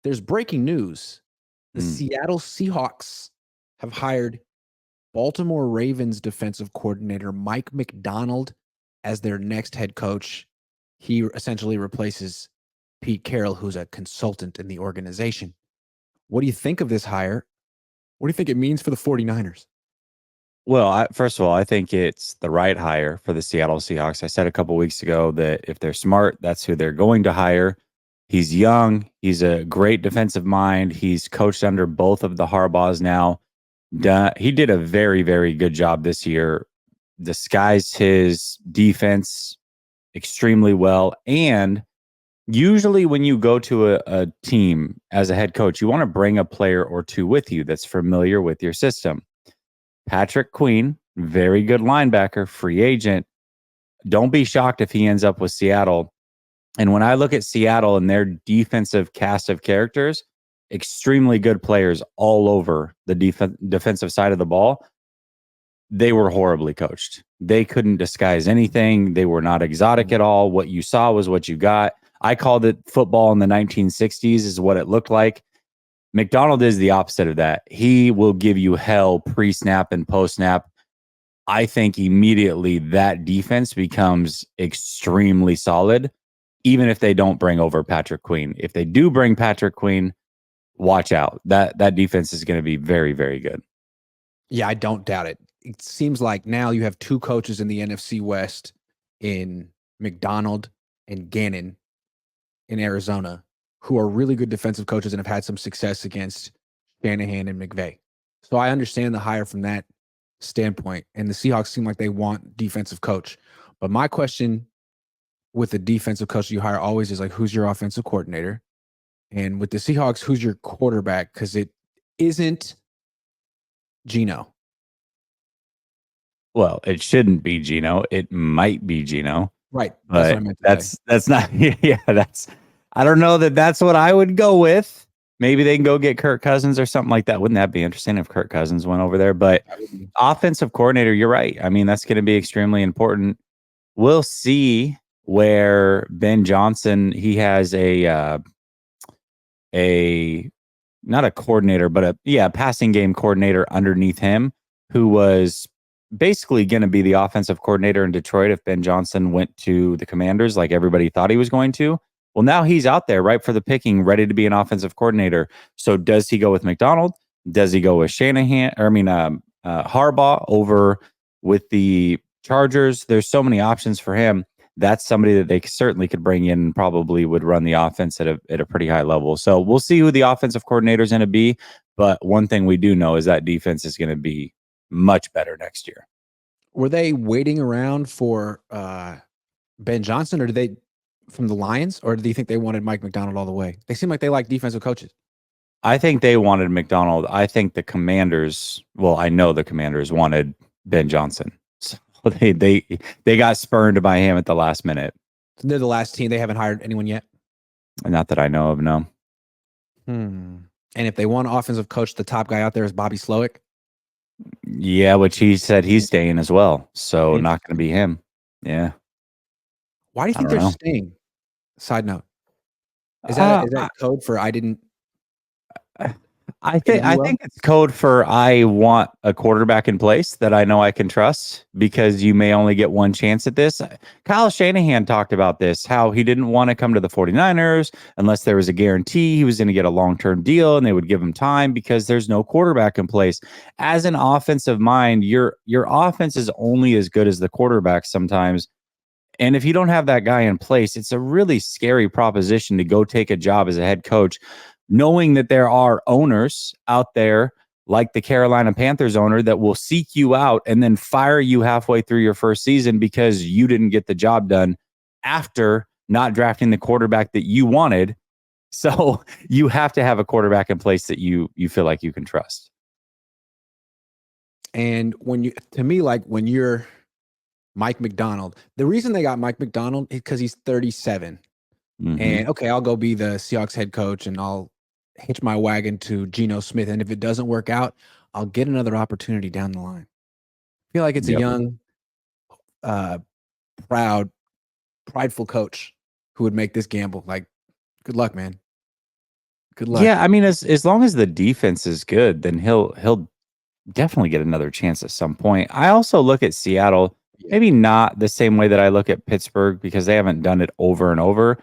There's breaking news. The Mm. Seattle Seahawks have hired Baltimore Ravens defensive coordinator Mike Macdonald as their next head coach. He essentially replaces Pete Carroll, who's a consultant in the organization. What do you think of this hire? What do you think it means for the 49ers? Well, first of all, I think it's the right hire for the Seattle Seahawks. I said a couple weeks ago that if they're smart, that's who they're going to hire. He's young. He's a great defensive mind. He's coached under both of the Harbaughs now. He did a very, very good job this year. Disguised his defense extremely well. And usually when you go to a team as a head coach, you want to bring a player or two with you that's familiar with your system. Patrick Queen, very good linebacker, free agent. Don't be shocked if he ends up with Seattle. And when I look at Seattle and their defensive cast of characters, extremely good players all over the defensive side of the ball, they were horribly coached. They couldn't disguise anything. They were not exotic at all. What you saw was what you got. I called it football in the 1960s is what it looked like. Macdonald is the opposite of that. He will give you hell pre-snap and post-snap. I think immediately that defense becomes extremely solid, even if they don't bring over Patrick Queen. If they do bring Patrick Queen, watch out. That defense is going to be very, very good. Yeah, I don't doubt it. It seems like now you have two coaches in the NFC West in Macdonald and Gannon in Arizona who are really good defensive coaches and have had some success against Shanahan and McVay. So I understand the hire from that standpoint. And the Seahawks seem like they want defensive coach. But my question with the defensive coach you hire always is like, who's your offensive coordinator? And with the Seahawks, who's your quarterback? Because it isn't Geno. Well, it shouldn't be Geno. It might be Geno. Right. That's what I But meant to say. that's not I don't know that that's what I would go with. Maybe they can go get Kirk Cousins or something like that. Wouldn't that be interesting if Kirk Cousins went over there? But offensive coordinator, you're right. I mean, that's going to be extremely important. We'll see where Ben Johnson, he has a not a coordinator, but a passing game coordinator underneath him who was basically going to be the offensive coordinator in Detroit if Ben Johnson went to the Commanders like everybody thought he was going to. Well, now he's out there right for the picking, ready to be an offensive coordinator. So does he go with Macdonald? Does he go with Harbaugh over with the Chargers? There's so many options for him. That's somebody that they certainly could bring in and probably would run the offense at a pretty high level. So we'll see who the offensive coordinator is going to be. But one thing we do know is that defense is going to be much better next year. Were they waiting around for Ben Johnson, or did they from the Lions, or do you think they wanted Mike Macdonald all the way? They seem like they like defensive coaches. I think they wanted Macdonald. I think the Commanders, well, I know the Commanders wanted Ben Johnson. So they got spurned by him at the last minute. So they're the last team. They haven't hired anyone yet. Not that I know of, no. And if they want offensive coach, the top guy out there is Bobby Slowick. Yeah, which he said he's staying as well. So not going to be him. Yeah. Why do you think they're staying? Side note. Is that code for I didn't? I think it's code for I want a quarterback in place that I know I can trust because you may only get one chance at this. Kyle Shanahan talked about this, how he didn't want to come to the 49ers unless there was a guarantee he was going to get a long-term deal and they would give him time because there's no quarterback in place. As an offensive mind, your offense is only as good as the quarterback sometimes. And if you don't have that guy in place, it's a really scary proposition to go take a job as a head coach, knowing that there are owners out there like the Carolina Panthers owner that will seek you out and then fire you halfway through your first season because you didn't get the job done after not drafting the quarterback that you wanted. So you have to have a quarterback in place that you feel like you can trust. And when you're Mike Macdonald, the reason they got Mike Macdonald is because he's 37. And okay, I'll go be the Seahawks head coach and I'll hitch my wagon to Geno Smith. And if it doesn't work out, I'll get another opportunity down the line. I feel like it's a young, prideful coach who would make this gamble. Like, good luck, man. Good luck. Yeah, I mean, as long as the defense is good, then he'll definitely get another chance at some point. I also look at Seattle, Yeah. maybe not the same way that I look at Pittsburgh because they haven't done it over and over.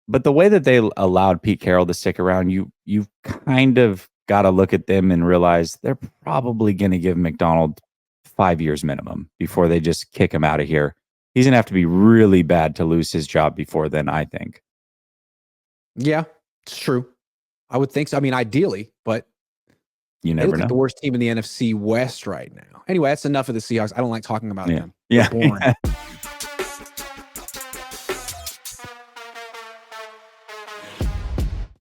But the way that they allowed Pete Carroll to stick around, you've kind of got to look at them and realize they're probably going to give McDonald 5 years minimum before they just kick him out of here. He's going to have to be really bad to lose his job before then, I think. Yeah, it's true. I would think so. I mean, ideally, but You they never look like know. the worst team in the NFC West right now. Anyway, that's enough of the Seahawks. I don't like talking about them. Yeah. They're boring.